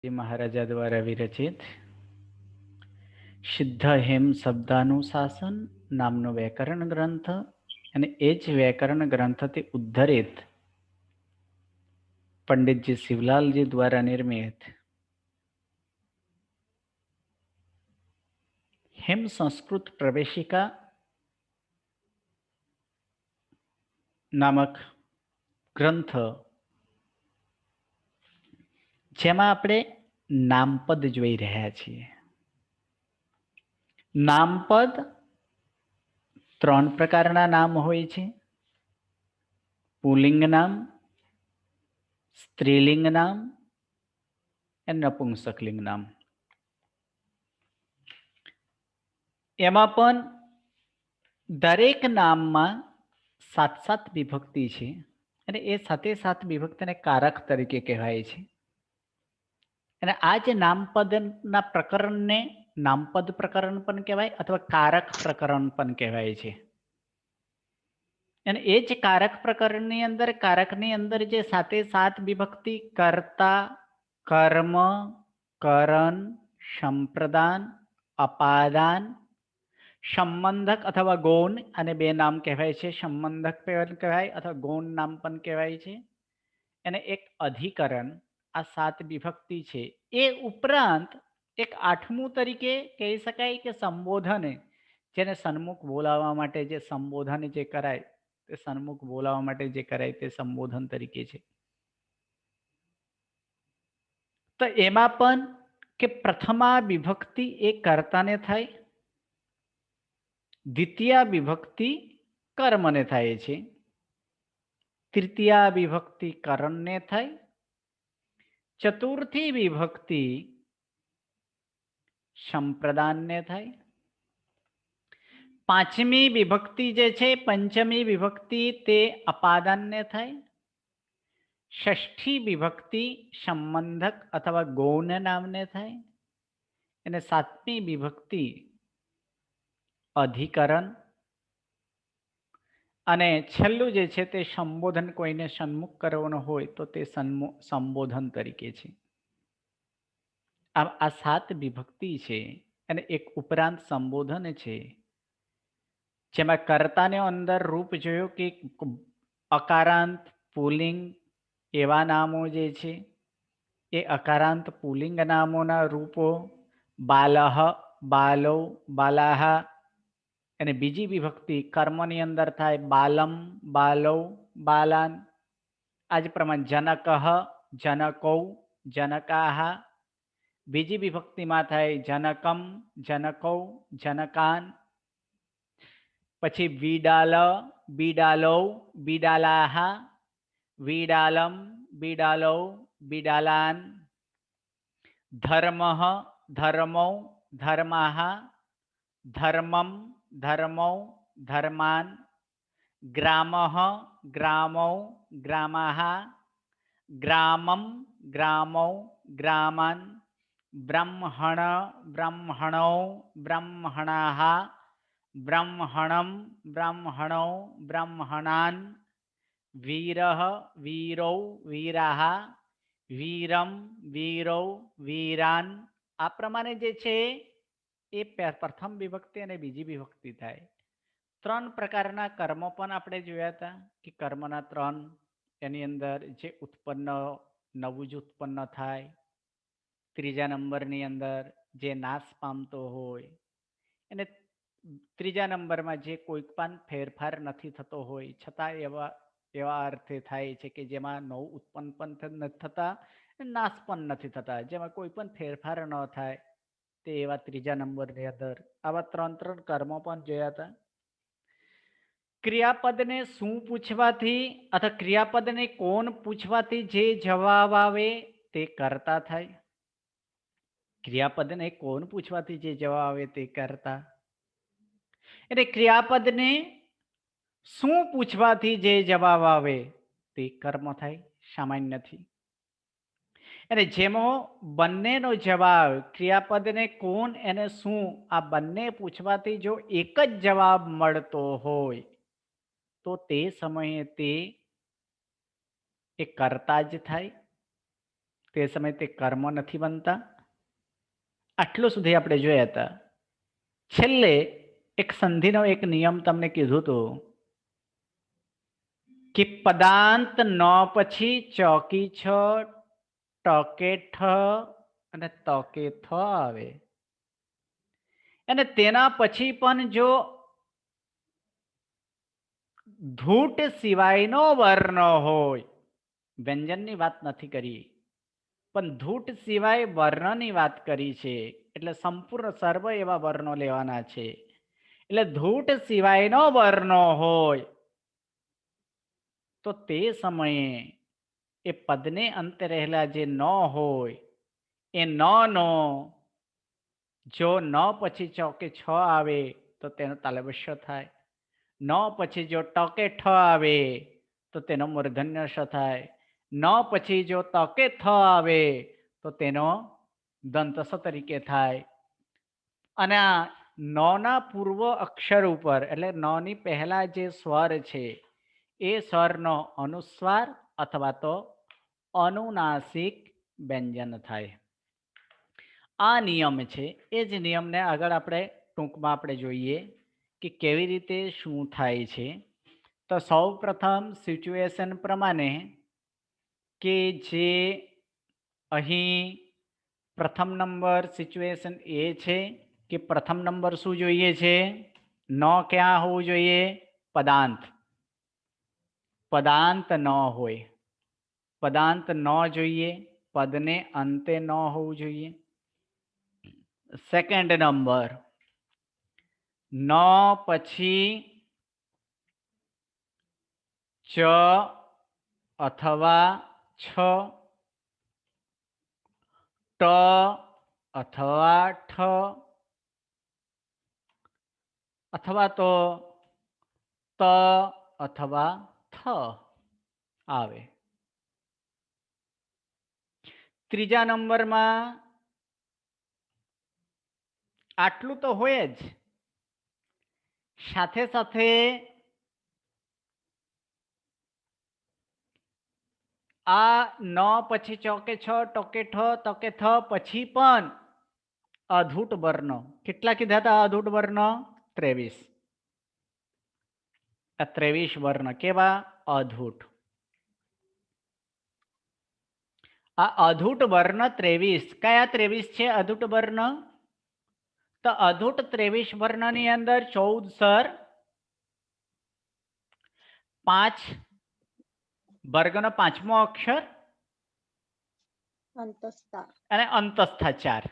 મહારાજા દ્વારા વિરચિત સિદ્ધ હેમ શબ્દાનુશાસન નામનો વ્યાકરણ ગ્રંથ અને એ જ વ્યાકરણ ગ્રંથથી ઉદ્ધરિત પંડિતજી શિવલાલજી દ્વારા નિર્મિત હેમ સંસ્કૃત પ્રવેશિકા નામક ગ્રંથ, જેમાં આપણે નામપદ જોઈ રહ્યા છીએ. નામપદ 3 પ્રકારના નામ હોય છે: પુલ્લિંગ નામ, સ્ત્રીલિંગ નામ અને નપુંસકલિંગ નામ. એમાં પણ દરેક નામમાં 7 વિભક્તિ છે અને એ 7 વિભક્તિને કારક તરીકે કહેવાય છે. અને આ જે નામપદના પ્રકરણને નામપદ પ્રકરણ પણ કહેવાય અથવા કારક પ્રકરણ પણ કહેવાય છે. અને એ જ કારક પ્રકરણની અંદર, કારકની અંદર જે 7 વિભક્તિ કર્તા, કર્મ, કરણ, સંપ્રદાન, અપાદાન, સંબંધક અથવા ગૌણ, અને 2 નામ કહેવાય છે. સંબંધક પણ કહેવાય અથવા ગૌણ નામ પણ કહેવાય છે. અને એક અધિકરણ. આ 7 વિભક્તિ છે. એ ઉપરાંત એક 8મું તરીકે કહી શકાય કે સંબોધન, જેને સન્મુખ બોલાવવા માટે જે સંબોધન જે કરાય, તે સન્મુખ બોલાવવા માટે જે કરાય તે સંબોધન તરીકે છે. તો એમાં પણ કે પ્રથમા વિભક્તિ એ કર્તાને થાય, દ્વિતીય વિભક્તિ કર્મને થાય છે, તૃતીય વિભક્તિ કરણને થાય, ચતુર્થી વિભક્તિ સંપ્રદાનને થાય, 5મી વિભક્તિ જે છે, પંચમી વિભક્તિ તે અપાદાનને થાય, 6ઠી વિભક્તિ સંબંધક અથવા ગૌણ નામને થાય, અને 7મી વિભક્તિ અધિકરણ, અને છેલ્લું જે છે તે સંબોધન, કોઈને સન્મુખ કરવાનો હોય તો તે સંબોધન તરીકે છે. આ 7 વિભક્તિ છે. અને એક ઉપરાંત સંબોધન છે, જેમાં કર્તાને અંદર રૂપ જોયો કે અકારાંત પુલ્લિંગ એવા નામો જે છે એ અકારાંત પુલ્લિંગ નામોના રૂપો બાલહ, બાલો, બાલાહ. અને બીજી વિભક્તિ કર્મની અંદર થાય બાલમ, બાલૌ, બાલાન. આ જ પ્રમાણે જનકઃ, જનકૌ, જનકાહ. બીજી વિભક્તિમાં થાય જનકમ, જનકૌ, જનકાન. પછી વિડાલ, બિડાલૌ, બિડાલાહ, વિડાલમ, બિડાલૌ, બિડાલાન. ધર્મ, ધર્મૌ, ધર્માહ, ધર્મમ, ધર્મૌ, ધર્માન. ગ્રામ, ગ્રામૌ, ગ્રામાહ, ગ્રામમ, ગ્રામૌ, ગ્રામાન. બ્રહ્મણ, બ્રહ્મણૌ, બ્રહ્મણાહ, બ્રહ્મણમ, બ્રહ્મણૌ, બ્રહ્મણાન. વીર, વીરૌ, વીરાહ, વીરમ, વીરૌ, વીરાન. આ પ્રમાણે જે છે એ પ્રથમ વિભક્તિ અને બીજી વિભક્તિ થાય. 3 પ્રકારના કર્મો પણ આપણે જોયા હતા કે કર્મના 3, એની અંદર જે ઉત્પન્ન, નવું જ ઉત્પન્ન થાય. ત્રીજા નંબરની અંદર જે નાશ પામતો હોય, અને ત્રીજા નંબરમાં જે કોઈ પણ ફેરફાર નથી થતો હોય છતાં એવા અર્થે થાય છે કે જેમાં નવું ઉત્પન્ન પણ નથી થતા, નાશ પણ નથી થતા, જેમાં કોઈ પણ ફેરફાર ન થાય, તે એવા ત્રીજા નંબરની અંદર આવા 3 કર્મો પણ જોયા હતા. ક્રિયાપદને શું પૂછવાથી અથવા ક્રિયાપદને કોણ પૂછવાથી જે જવાબ આવે તે કર્તા થાય. ક્રિયાપદને કોણ પૂછવાથી જે જવાબ આવે તે કર્તા. એટલે ક્રિયાપદને શું પૂછવાથી જે જવાબ આવે તે કર્મ થાય સામાન્યથી. અને જેમાં બંનેનો જવાબ ક્રિયાપદને કોણ અને શું આ બંને પૂછવાથી જો એક જ જવાબ મળતો હોય તો તે સમયે તે કર્તા જ થાય. તે સમયે તે કર્મ નથી બનતા. આટલું સુધી આપણે જોયા હતા. છેલ્લે એક સંધિનો એક નિયમ તમને કીધું હતું કે પદાંત ન પછી ચોકી છ, ટકે ઠ અને તકે થ આવે અને તેના પછી પણ જો ધૂટ સિવાયનો વર્ણ હોય, વ્યંજનની વાત નથી કરી પણ ધૂટ સિવાય વર્ણની વાત કરી છે, એટલે સંપૂર્ણ સર્વ એવા વર્ણો લેવાના છે. એટલે ધૂટ સિવાયનો વર્ણ હોય તો તે સમયે એ પદને અંતે રહેલા જે ન હોય એ ન નો જો ન પછી ચોકે છ આવે તો તેનો તાલવ્ય થાય. ન પછી જો ટકે ઠ આવે તો તેનો મૂર્ધન્ય શ થાય. ન પછી જો તકે થ આવે તો તેનો દંતસ તરીકે થાય. અને આ નોના પૂર્વ અક્ષર ઉપર એટલે નોની પહેલા જે સ્વર છે એ સ્વરનો અનુસ્વાર અથવા તો અનુનાસિક વ્યંજન થાય. આ નિયમ છે. એ જ નિયમને આગળ આપણે ટૂંકમાં આપણે જોઈએ કે કેવી રીતે શું થાય છે. તો સૌ પ્રથમ સિચ્યુએશન પ્રમાણે કે જે અહીં પ્રથમ નંબર સિચ્યુએશન એ છે કે પ્રથમ નંબર શું જોઈએ છે? ન ક્યાં હોવું જોઈએ? પદાંત. પદાંત ન હોય. પદાંત ન જોઈએ. પદને અંતે ન હોવું જોઈએ. સેકન્ડ નંબર, ન પછી ચ અથવા છ, ટ અથવા ઠ અથવા તો ત અથવા થ આવે. ત્રીજા નંબરમાં આટલું તો હોય જ, સાથે સાથે આ ન પછી ચોકે છ, ટોકે ઠ, તકે થ પછી પણ અધૂટ વર્ણ. કેટલા કીધા હતા અધૂટ વર્ણ? 23. આ 23 વર્ણ કેવા? અધૂટ. આ અધૂટ વર્ણ 23. કયા 23 છે અધૂટ વર્ણ? તો અધૂટ 23 વર્ણની અંદર 14 સ્વર, 5 વર્ગનો પાંચમો અક્ષર અને અંતસ્થા 4.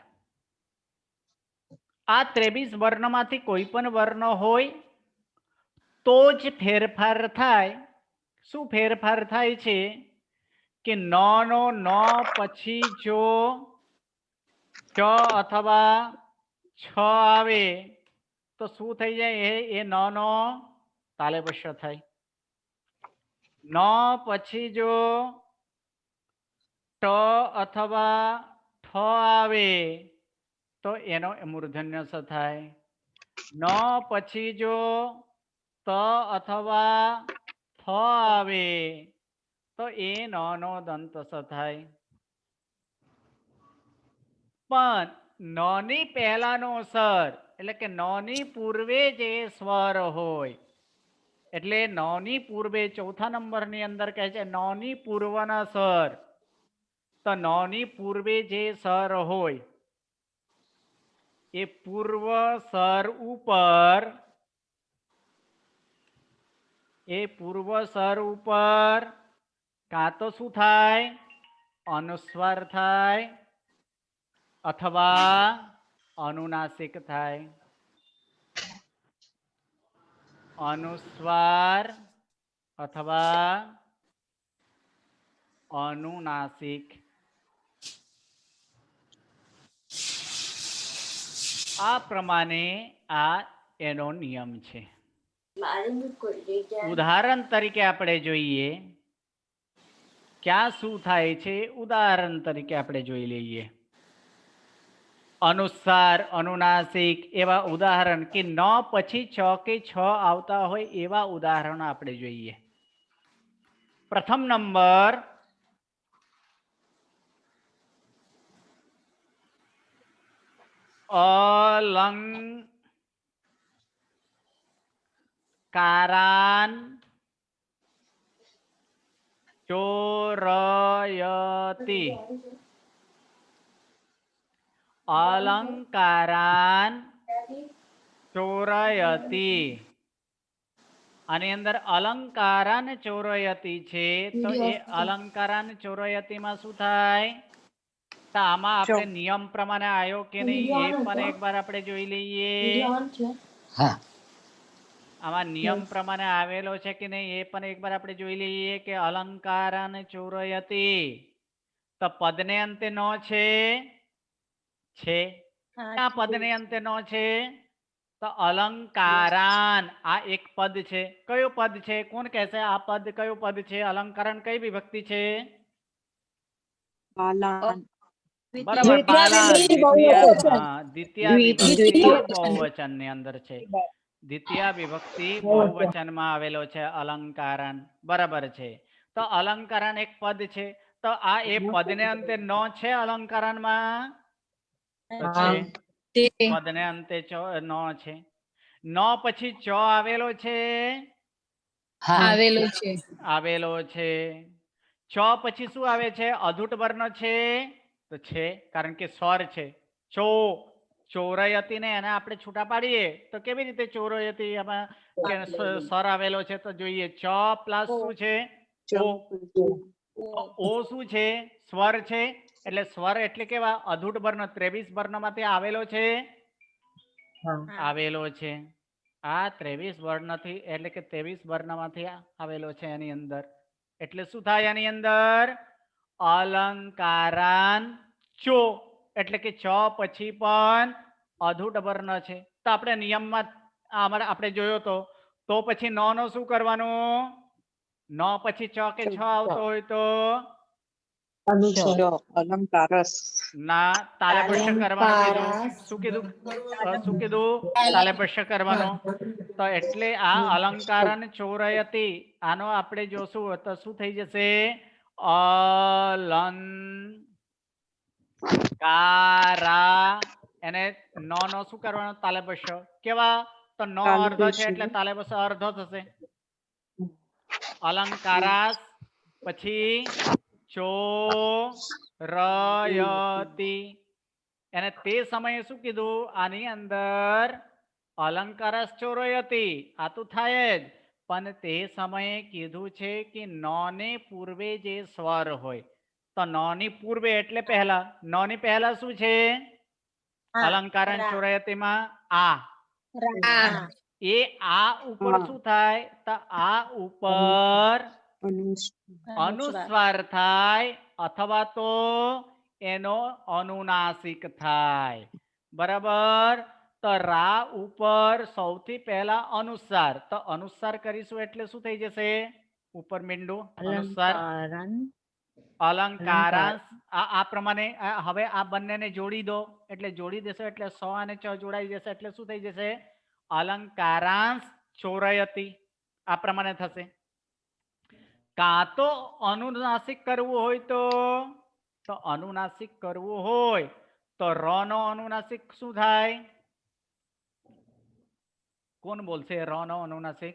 આ 23 વર્ણમાંથી કોઈ પણ વર્ણ હોય તો જ ફેરફાર થાય. શું ફેરફાર થાય છે? કે ન નો ન પછી જો ચ અથવા છ આવે તો શું થઈ જાય? એ ન નો તાલવ્ય થાય. ન પછી જો ટ અથવા ઠ આવે તો એનો મૂર્ધન્ય સ થાય. ન પછી જો ત અથવા થ આવે તો એ ન નો દંત સ થાય. પણ નોની પહેલાનો સ્વર એટલે કે નોની પૂર્વે જે સ્વર હોય એટલે નોની પૂર્વે ચોથા નંબરની અંદર કહે છે નોની પૂર્વના સ્વર. તો નોની પૂર્વે જે સ્વર હોય એ પૂર્વ સ્વર ઉપર કાં તો શું થાય? અનુસ્વાર થાય અથવા અનુનાસિક થાય. અનુસ્વાર અથવા અનુનાસિક. આ પ્રમાણે આ એનો નિયમ છે. ઉદાહરણ તરીકે આપણે જોઈએ ક્યાં શું થાય છે. ઉદાહરણ તરીકે આપણે જોઈ લઈએ. અનુસ્વાર, અનુનાસિક એવા ઉદાહરણ કે ન પછી છ કે છ આવતા હોય એવા ઉદાહરણો આપણે જોઈએ. પ્રથમ નંબર અલંકારાન ચોરયતિ. અલંકારાન ચોરયતિ. આની અંદર અલંકારાન ચોરયતિ છે, તો એ અલંકારાન ચોરયતિ માં શું થાય? તો આમાં આપણે નિયમ પ્રમાણે આવ્યો કે નહીં એ પણ એકવાર આપણે જોઈ લઈએ. આમાં નિયમ પ્રમાણે આવેલો છે કે નહીં એ પણ એકવાર આપણે જોઈ લઈએ કે અલંકારાન ચોરયતિ. તો પદને અંતે નો છે. આ પદને અંતે નો છે. તો અલંકારાન આ એક પદ છે. કયું પદ છે? કોણ કહેશે આ પદ કયું પદ છે? અલંકારાન કઈ વિભક્તિ છે? બરાબર, બાલાન. દ્વિતીય વિભક્તિ બહુવચન ની અંદર છે. દ્વિતીય વિભક્તિ બહુવચનમાં આવેલો છે અલંકારાન. બરાબર છે. તો અલંકારાન એક પદ છે. તો આ એ પદને અંતે નો છે અલંકારાનમાં. પદને અંતે નો છે. નો પછી ચ આવેલો છે. આવેલો છે. ચ પછી શું આવે છે? અધૂટ વર્ણ છે. તો છે કારણ કે સ્વર છે. ચો ચોરયતી ને એને આપણે છૂટા પાડીએ તો કેવી રીતે ચોરયતી? એમાં કે સ્વર આવેલો છે તો જોઈએ ચ પ્લસ શું છે? ઓ શું છે? સ્વર છે. એટલે સ્વર એટલે કેવા? અધૂટ વર્ણ 23 વર્ણમાંથી આવેલો છે. આવેલો છે. આ 23 વર્ણથી એટલે કે 23 વર્ણમાંથી આવેલો છે એની અંદર. એટલે શું થાય આની અંદર? અલંકારાન ચો એટલે કે ચ પછી પણ અધૂટ વર્ણ છે. તો આપણે નિયમમાં આપણે જોયો તો પછી નો નો શું કરવાનું? નો પછી ચ કે છ આવતો હોય તો ના તાલવ્ય કરવાનું કીધું. શું કીધું? શું કીધું? તાલવ્ય કરવાનું. તો એટલે આ અલંકારાન ચોરયતિ આનો આપણે જોશું તો શું થઈ જશે? અલંકારા એને નો નો શું કરવાનો? તાલવ્ય કેવા? તો નો અર્ધ છે એટલે તાલવ્ય અર્ધ થશે. અલંકારાસ પછી ચોરયતિ. એને તે સમયે શું કીધું? આની અંદર અલંકારાસ ચોરયતિ આ તો થાય જ, પણ તે સમયે કીધું છે કે નો ને પૂર્વે જે સ્વર હોય તો નો ની પૂર્વે એટલે પહેલા. નો ની પહેલા શું છે? અલંકારાન ચોરયતિમાં આ. એ આ ઉપર શું થાય? તો આ ઉપર અનુસ્વાર થાય અથવા તો એનો અનુનાસિક થાય. બરાબર. તો રા ઉપર સૌથી પહેલા અનુસ્વાર. તો અનુસ્વાર કરીશું એટલે શું થઈ જશે? ઉપર મીંડું અનુસ્વાર. અલંકારાંશ આ પ્રમાણે હવે આ બંનેને જોડી દો એટલે જોડી દેશો એટલે સ અને ચ જોડાઈ જશે એટલે શું થઈ જશે? અલંકારાંશ ચોરયતિ. આ પ્રમાણે થશે. કાં તો અનુનાસિક કરવું હોય તો અનુનાસિક કરવું હોય તો ર નો અનુનાસિક શું થાય? કોણ બોલશે ર નો અનુનાસિક?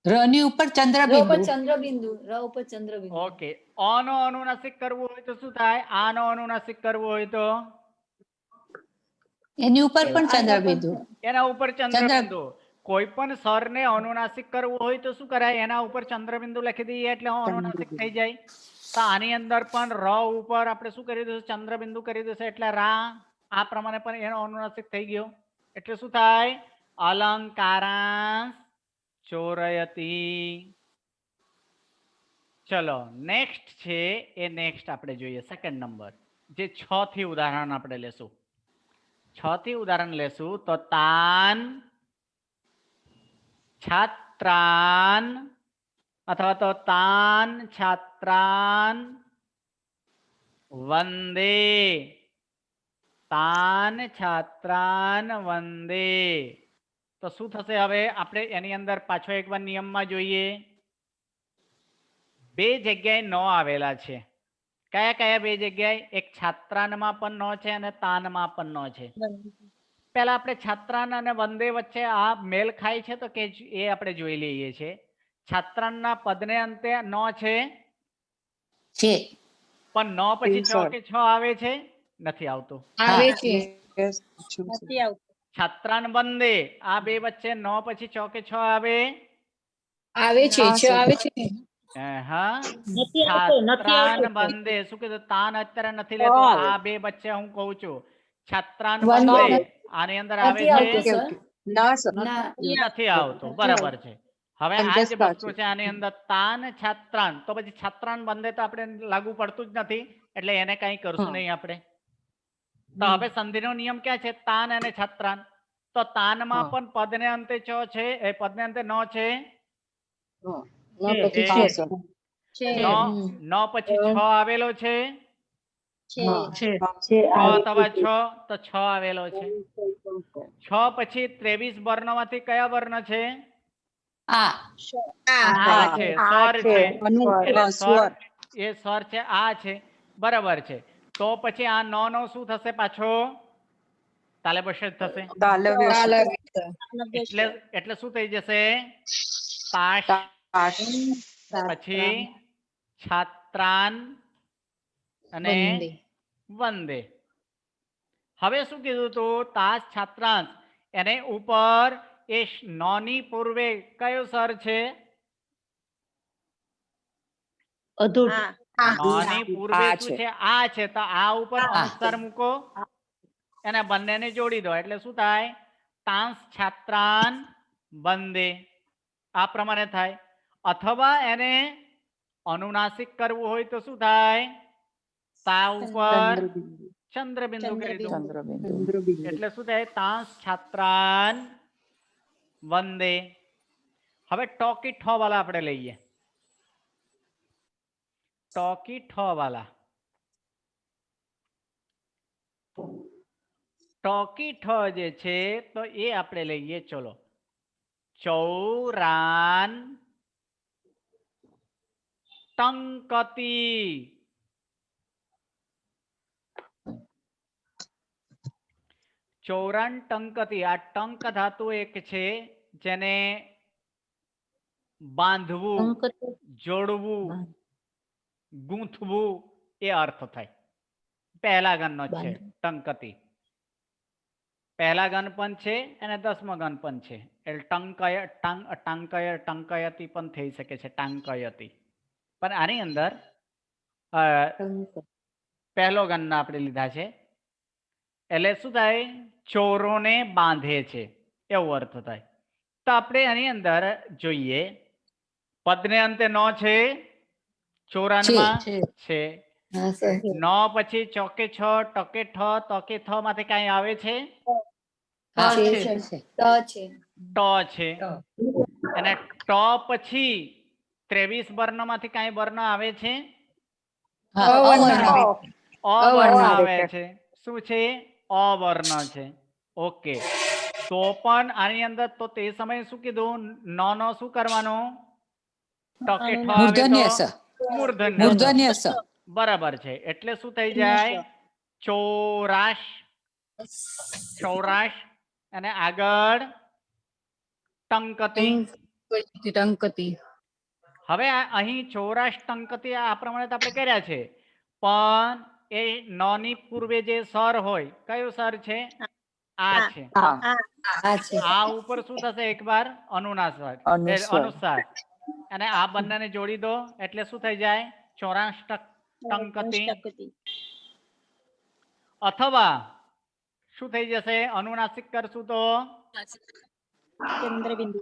રની ઉપર ચંદ્રબિંદુ. ઓકે. અ નો અનુનાસિક કરવું હોય તો શું થાય? આ નો અનુનાસિક કરવું હોય તો એની ઉપર પણ ચંદ્રબિંદુ. એના ઉપર ચંદ્રબિંદુ. કોઈ પણ સ્વરને અનુનાસિક કરવું હોય તો શું કરાય? એના ઉપર ચંદ્રબિંદુ લખી દઈએ એટલે અનુનાસિક થઈ જાય. તો આની અંદર પણ ર ઉપર આપણે શું કરી દઈશું? ચંદ્રબિંદુ કરી દઈશું એટલે રા. આ પ્રમાણે પણ એનો અનુનાસિક થઈ ગયો. એટલે શું થાય? અલંકારાંશ ચોરયતિ. ચલો નેક્સ્ટ છે એ નેક્સ્ટ આપણે જોઈએ સેકન્ડ નંબર. જે 6 થી ઉદાહરણ આપણે લેશું. 6 થી ઉદાહરણ લેશું તો તાન છાત્રાન અથવા તો તાન છાત્રાન વંદે. તાન છાત્રાન વંદે. તો શું થશે? હવે આપણે એની અંદર પાછો એકવાર નિયમમાં જોઈએ. બે જગ્યાએ નો આવેલા છે. કયા કયા બે જગ્યાએ? એક છાત્રાનમાં પણ નો છે અને તાનમાં પણ નો છે. પહેલા આપણે છાત્રાન અને વંદે વચ્ચે આ મેલ ખાય છે તો કે એ આપણે જોઈ લઈએ છીએ. છાત્રાનના પદને અંતે નો છે, છે. પણ નો પછી છ કે છ આવે છે? નથી આવતું. આવે છે. છાત્રાન વંદે આ બે વચ્ચે નો પછી છ કે છ આવે? આવે છે. છ આવે છે. હા, નથી આવતો. છાત્રાન વંદે. શું કીધું? તાન અત્યારે નથી લેતો. આ બે વચ્ચે હું કહું છું છાત્રાન વંદે. વંદે. આની અંદર આવે નથી છે? આવતો, સર. ના. નથી આવતું. બરાબર છે. હવે આ જ વસ્તુ છે આની અંદર તાન છાત્રાન, તો પછી છાત્રાન બંને તો આપણે લાગુ પડતું જ નથી, એટલે એને કઈ કરશું નહીં આપણે. તો હવે સંધિનો નિયમ ક્યાં છે? તાન અને છાત્રાન. તો તાનમાં પણ પદને અંતે છ છે, એ પદને અંતે નો છે. નો પછી છ આવેલો છે. છ અથવા છ તો છ આવેલો છે. છ પછી 23 વર્ણમાંથી કયા વર્ણ છે? આ. આ છે, સ્વર છે. એટલે સ્વર, એ સ્વર છે, આ છે. બરાબર છે. તો પછી આ નો શું થશે પાછો? તાલવ્ય થશે. એટલે શું થઈ જશે? તાશ, પછી છાત્રાન અને વંદે. હવે શું કીધું તું? તાશ છાત્રાંશ, એને ઉપર એ નોની પૂર્વે કયો સ્વર છે? નોની પૂર્વે શું છે? આ છે. તો આ ઉપર અનુસ્વાર મૂકો, એને બંનેને જોડી દો એટલે શું થાય? તાંસ છાત્રાન વંદે. આ પ્રમાણે થાય. અથવા એને અનુનાસિક કરવું હોય તો શું થાય? તા ઉપર ચંદ્રબિંદુ કરી દો એટલે શું થાય? તાંસ છાત્રાન વંદે. હવે ટોકી ઠ વાળા આપણે લઈએ. ટોકી ઠ વાળા. ટોકી ઠ જે છે તો એ આપણે લઈએ. ચલો, ચૌરાન ટંકતી. ચૌરાન ટંકતી. આ ટંક ધાતુ એક છે જેને બાંધવું, જોડવું, ગૂંથવું એ અર્થ થાય. પહેલા ગણનો છે ટંકતી. પહેલા ગણ પણ છે અને 10મો ગણ પણ છે. એટલે ટંકયતી પણ થઈ શકે છે, ટાંકયતી. પણ આની અંદર પહેલો ગણ આપણે લીધા છે એટલે શું થાય? ચોરોને બાંધે છે એવો અર્થ થાય. તો આપણે આની અંદર જોઈએ, પદને અંતે નો છે, ચોરાનમાં છે. નો પછી ચોકે છ, ટકે ઠ, તકે થ માંથી કઈ આવે છે? ટ છે. અને ટ પછી 23 વર્ણ માંથી કઈ વર્ણ આવે છે? અવર્ણ આવે છે. શું છે? અવર્ણ છે. ઓકે. તો પણ આની અંદર તો તે સમયે શું કીધું? નો શું કરવાનું? ટકે ઠ આવે તો મૂર્ધન્ય સ. બરાબર છે. એટલે શું થઈ જાય? ચોરાશ, સૌરાશ અને આગળ ટંકતી. હવે અહીં ચોરાશ ટંકતી આ પ્રમાણે તો આપણે કર્યા છે, પણ એ નોની પૂર્વે જે સ્વર હોય, કયો સ્વર છે? આ છે. આ ઉપર શું થશે? એકવાર અનુનાસ્વાર, અનુસ્વાર. અને આ બંનેને જોડી દો એટલે શું થઈ જાય? ચોરાશ ટંકતી. અથવા શું થઈ જશે? અનુનાસિક કરશું તો ચંદ્રબિંદુ.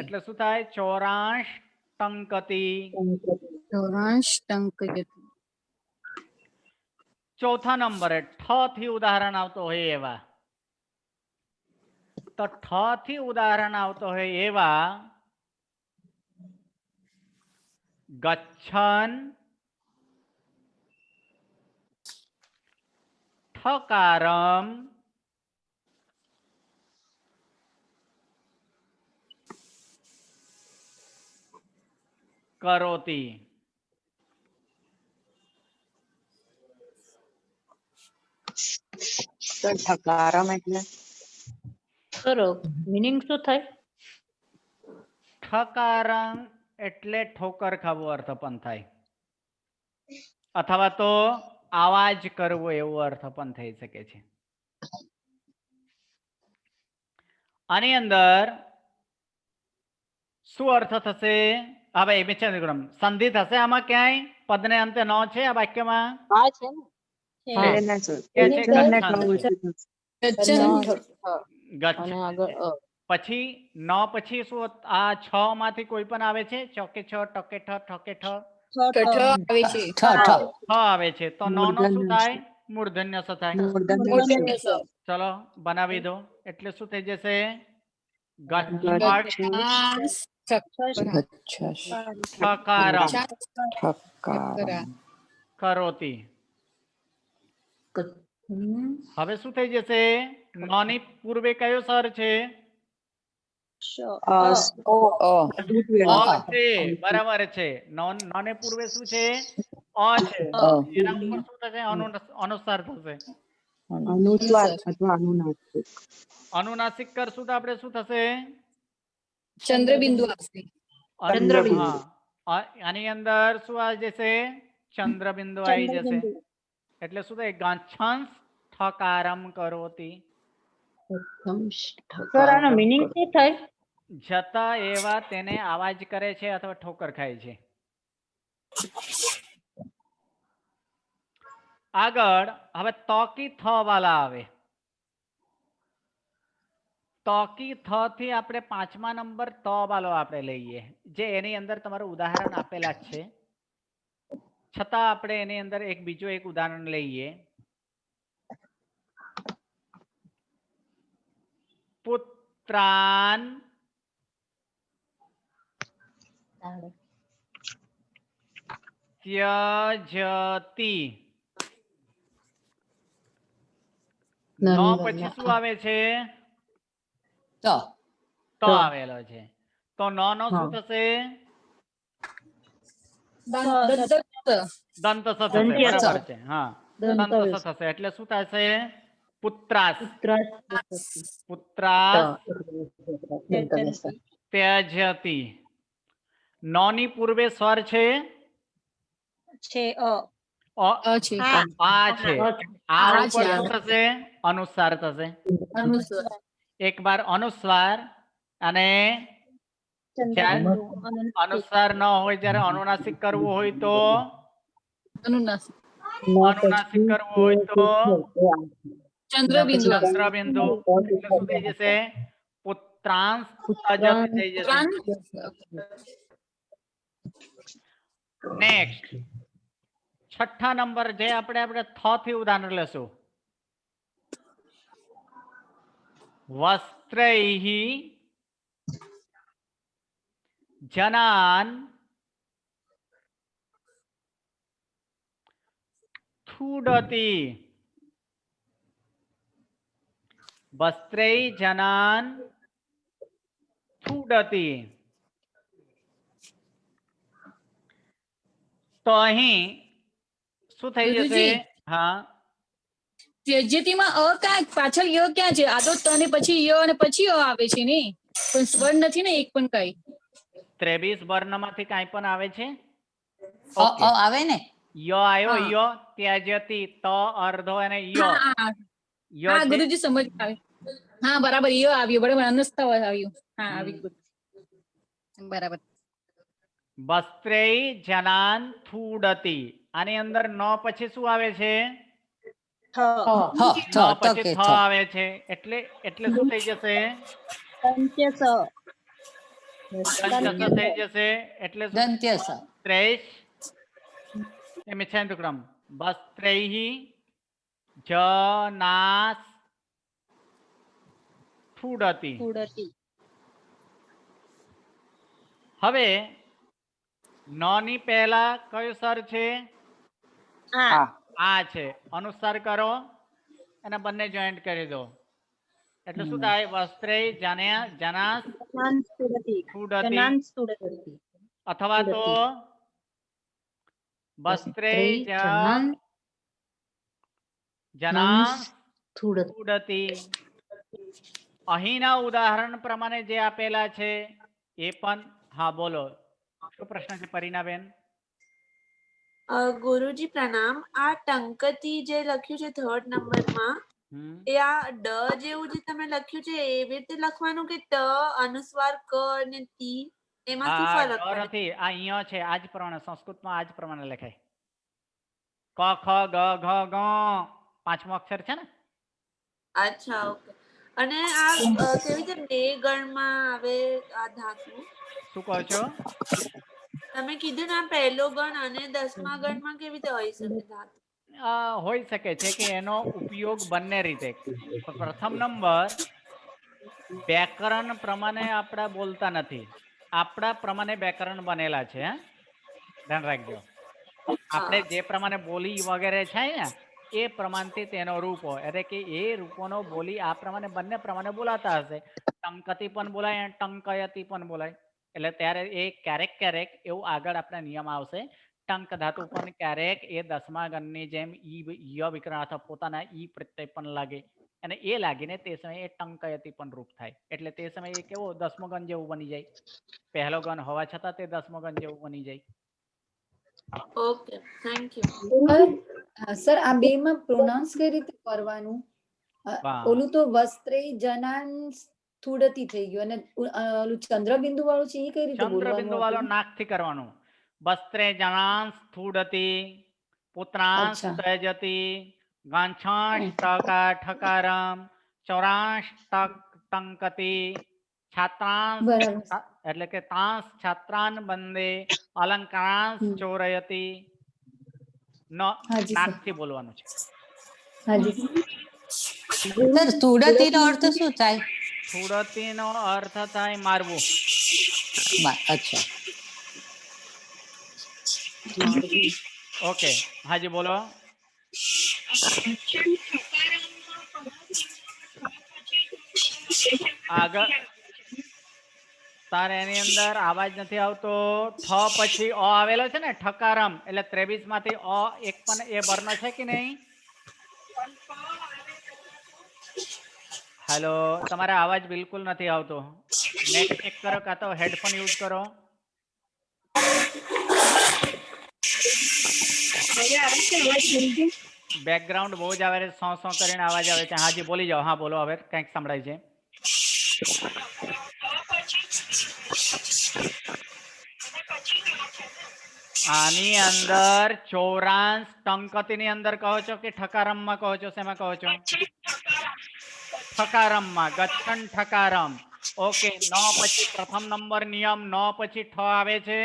એટલે શું થાય? ચોરાશ ટંકતી. ચોથા નંબરે ઠ થી ઉદાહરણ આવતો હોય એવા. તો ઠ થી ઉદાહરણ આવતો હોય એવા ગચ્છન, ઠકારમ, કરોતિ. તો ઠકારમ એટલે કરો મિનિંગ શું થાય? ઠકારં એટલે ઠોકર ખાવું અર્થ પણ થાય, અથવા તો આવાજ કરવો એવો અર્થ પણ થઈ શકે છે. આની અંદર શું અર્થ થશે? હવે સંધિ થશે આમાં? ક્યાંય પદને અંતે ન છે આ વાક્યમાં? હા છે ને. કે છે ગચ્છાંત છે. ગચ્છ. અને આગળ પછી ન પછી શું આ છ માંથી કોઈ પણ આવે છે? ચોકે છ, ટકે ઠ, ઠકે ઠ, આવે છે ઠ આવે છે. તો નો નો શું થાય? મૂર્ધન્ય સ થાય. ચલો બનાવી દો. એટલે શું થઈ જશે? ઠકારમ કરોતિ. હવે શું થઈ જશે? નો ની પૂર્વે કયો સ્વર છે? અ છે. બરાબર છે. નો ને પૂર્વે શું છે? અ છે. એના ઉપર શું થશે? અનુસ્વાર થશે. અનુસ્વાર અથવા અનુનાસિક. અનુનાસિક કરશું તો આપણે શું થશે? ચંદ્રબિંદુ આવશે. ચંદ્રબિંદુ. હા, આની અંદર શું આવી જશે? ચંદ્રબિંદુ આવી જશે. એટલે શું થાય? ગચ્છાંશ ઠકારમ કરોતિ. સર આનો મિનિંગ શું થાય? જતા એવા તેને અવાજ કરે છે અથવા ઠોકર ખાય છે. આગળ હવે તોકી થ વાલા આવે. તોકી થ થી આપણે 5મા નંબર ત વાળો આપણે લઈએ, જે એની અંદર તમારું ઉદાહરણ આપેલા જ છે, છતાં આપણે એની અંદર એક બીજું એક ઉદાહરણ લઈએ. પુત્રાન ત્યજતી. નો પછી શું આવે છે? તો આવેલો છે. તો નો નો શું થશે? દંત સ થશે. બરાબર છે. હા, દંત સ થશે. એટલે શું થશે? પુત્રાસ. પુત્રાસ ત્યજતી. નો ની પૂર્વે સ્વર છે? આ છે. આ ઉપર શું થશે? અનુસ્વાર થશે. એક બાર અનુસ્વાર. અને અનુસ્વાર ન હોય જ્યારે અનુનાસિક કરવું હોય તો અનુનાસિક કરવું હોય તો ચંદ્રબિંદુ ચંદ્રબિંદુ. એટલે શું થઈ જશે? પુત્રાંશ તજતી થઈ જશે. નેક્સ્ટ 6ઠ્ઠા નંબર જે આપણે થ થી ઉદાહરણ લેશું. વસ્ત્રૈહિ જનાન થૂડતી. વસ્ત્રૈ જનાન થૂડતી. તો અહીં શું થઈ જશે? હા, ત્યજ્યતીમાં અ ક્યાં પાછળ ય ક્યાં છે? આ તો ત ને પછી ય અને પછી અ આવે છે ને, પણ સ્વર નથી ને એક પણ કઈ. 23 વર્ણમાંથી કાંઈ પણ આવે છે? આવે ને. ય આવ્યો. ય ત્યજતી. ત અર્ધો અને ય. હા ગુરુજી સમજ આવે. હા બરાબર, ય આવ્યું. બરાબર, અનુસ્વાર આવ્યું. હા આવી બરાબર. વસ્ત્રૈ જનાન થૂડતી. આની અંદર ન પછી શું આવે છે? ન પછી થ આવે છે. એટલે શું થઈ જશે? દંત્યસ થઈ જશે. એટલે ત્રેશ મિચ્છામિ વસ્ત્રૈહિ જનાસ થૂડતી. હવે નો ની પહેલા કયો સ્વર છે? આ છે. અનુસ્વાર કરો અને બંને જોઈન્ટ કરી દો. એટલે શું થાય? વસ્ત્રૈ જનાસ થૂડતી. અથવા તો વસ્ત્રે જનાંસ સ્થૂડતિ. અહીંના ઉદાહરણ પ્રમાણે જે આપેલા છે એ પણ હા બોલો શું પ્રશ્ન છે પરીનાબેન? ગુરુજી પ્રણામ. આ ટંકતી જે લખ્યું છે થર્ડ નંબરમાં એ આ ડ જેવું જે તમે લખ્યું છે એવી રીતે લખવાનું કે ટ અનુસ્વાર ક અને તી એમાં શું ફરક પડે? નથી, આ અહીંયા છે આજ પ્રમાણે સંસ્કૃતમાં આજ પ્રમાણે લખાય. ક ખ ગ ઘ ગ પાંચમો અક્ષર છે ને. અચ્છા ઓકે. અને આ કેવી રીતે બે ગણમાં આવે આ ધાતુ? શું કહો છો? તમે કીધું ને આ પહેલો ગણ અને 10મા ગણમાં કેવી રીતે હોઈ શકે ધાતુ? હોઈ શકે છે કે એનો ઉપયોગ બંને રીતે. પ્રથમ નંબર વ્યાકરણ પ્રમાણે આપણા બોલતા નથી, આપણા પ્રમાણે વ્યાકરણ બનેલા છે. ધ્યાન રાખજો. આપણે જે પ્રમાણે બોલી વગેરે છે ને એ પ્રમાણથી તેનો રૂપ હોય, એટલે કે એ રૂપોનો બોલી આ પ્રમાણે બંને પ્રમાણે બોલાતા હશે. ટંકતી પણ બોલાય અને ટંકયતી પણ બોલાય. એટલે ત્યારે એ ક્યારેક ક્યારેક એવું આગળ આપણા નિયમ આવશે. ટંક ધાતુ પણ ક્યારેક એ 10મા ગણની જેમ ય વિકરણ અથવા પોતાના ઈ પ્રત્યય પણ લાગે અને એ લાગીને તે સમયે એ ટંકયતી પણ રૂપ થાય. એટલે તે સમયે એ કેવો 10મો ગણ જેવું બની જાય. પહેલો ગણ હોવા છતાં તે 10મો ગણ જેવું બની જાય. Okay, thank you. સર આ બે માં પ્રોનાઉન્સ કઈ રીતે કરવાનું? ઓલું તો વસ્ત્રે જનાન સ્થૂડતી થઈ ગયું અને ઓલું ચંદ્રબિંદુ વાળું છે એ કઈ રીતે બોલવાનું? ચંદ્રબિંદુ વાળો નાકથી કરવાનું. વસ્ત્રે જનાન સ્થૂડતી, પુત્રાંશ ત્યજતી, ગાંછાંશ ટકા ઠકારમ, ચૌરાંશ ટંકતી, છાત્રાંશ એટલે કે તાંસ છાત્રાન બંદે, અલંકારાંશ ચોરયતી. નાકથી બોલવાનું છે. સર સ્થૂળતી નો અર્થ શું થાય? સ્થૂળતી નો અર્થ થાય મારવું. અચ્છા ઓકે, હાજી બોલો. આગળ તારે એની અંદર અવાજ નથી આવતો. ઠ પછી અ આવેલો છે ને ઠકારમ, એટલે 23 માંથી અ એક પણ એ વર્ણ છે કે નહીં? હેલો, તમારે અવાજ બિલકુલ નથી આવતો. નેટ ચેક કરો કાં તો હેડફોન યુઝ કરો. બેકગ્રાઉન્ડ બહુ જ આવે છે, સો કરીને અવાજ આવે છે. હાજી બોલી જાઓ. હા બોલો, હવે કંઈક સંભળાય છે. આની અંદર ચૌરાંશ ટંકતી ની અંદર કહો છો કે ઠકારમમાં કહો છો? શેમાં કહો છો? ઠકારમમાં. ગચ્છન ઠકારમ. ઓકે, ન પછી પ્રથમ નંબર નિયમ ન પછી ઠ આવે છે.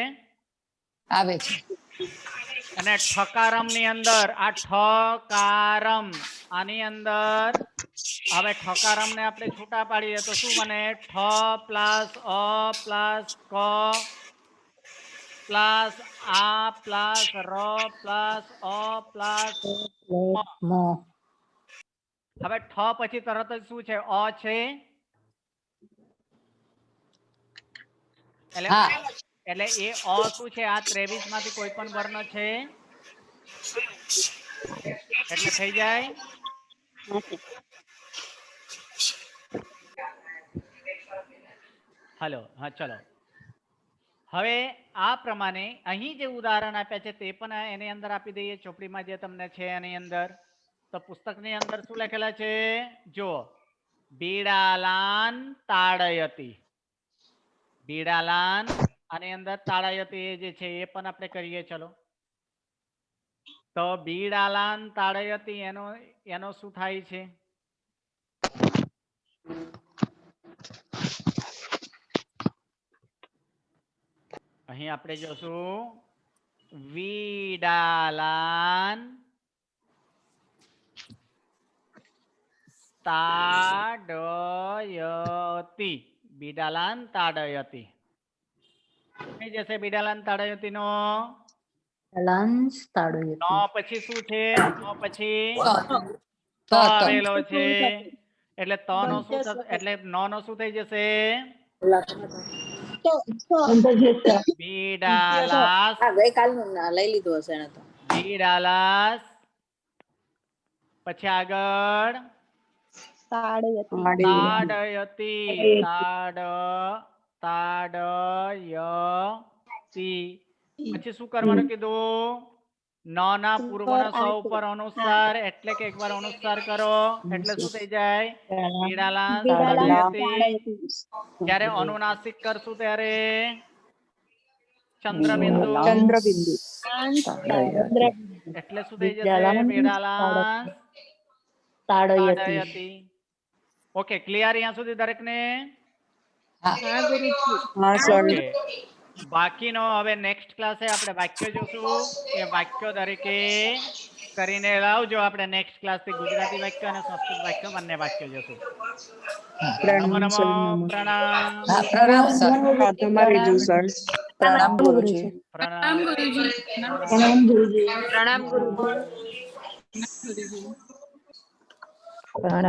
આવે છે. અને ઠકારમ ની અંદર આ ઠકારમ આની અંદર હવે ઠકારમ ને આપણે છૂટા પાડીએ તો શું બને? ઠ પ્લસ અ પ્લસ ક પ્લસ આ પ્લસ ર પ્લસ અ પ્લસ મ. હવે ઠ પછી તરત જ શું છે? અ છે. એટલે એ અ શું છે? આ 23 માંથી કોઈ પણ વર્ણ છે એટલે થઈ જાય. હલો, હા ચલો. હવે આ પ્રમાણે અહીં જે ઉદાહરણ આપ્યા છે તે પણ એની અંદર આપી દઈએ. ચોપડીમાં જે તમને છે એની અંદર તો પુસ્તકની અંદર શું લખેલા છે જો? બીડાલાન તાડયતી. બીડાલાન આની અંદર તાડયતી જે છે એ પણ આપણે કરીએ. ચલો, તો બીડાલાન તાડયતી એનો શું થાય છે? અહીં આપણે જોશું વીડાલાન તાડયતી. બીડાલાન તાડયતી થઈ જશે. બીડાલાન તાડયતી નો પછી શું છે? પછી ત આવેલો છે એટલે ત નો શું થશે? એટલે નો શું થઈ જશે? બિડાલાસ ગઈકાલનું લઈ લીધું હશે ને તો બિડાલાસ પછી આગળ તાડયતિ તાડયતિ પછી શું કરવાનું કીધું ન ના પૂર્વનો સ ઉપર અનુસ્વાર એટલે કે એકવાર અનુસ્વાર કરો એટલે શું થઈ જાય બિડાલાસ તાડયતિ જ્યારે અનુનાસિક કરશું ત્યારે ચંદ્રબિંદુ એટલે શું થઈ જશે બિડાલાસ તાડયતિ ઓકે ક્લિયર અહીંયા સુધી દરેકને ઓકે બાકીનો હવે નેક્સ્ટ ક્લાસે આપણે વાક્ય જોશું એ વાક્યો દરેકે કરીને લાવજો આપણે નેક્સ્ટ ક્લાસ થી ગુજરાતી વાક્ય અને સંસ્કૃત વાક્ય બંને વાક્ય જોશું નમો નમો પ્રણામ પ્રણામ સર પ્રણામ ગુરુજી પ્રણામ ગુરુજી પ્રણામ ગુરુજી ગુરુજી પ્રણામ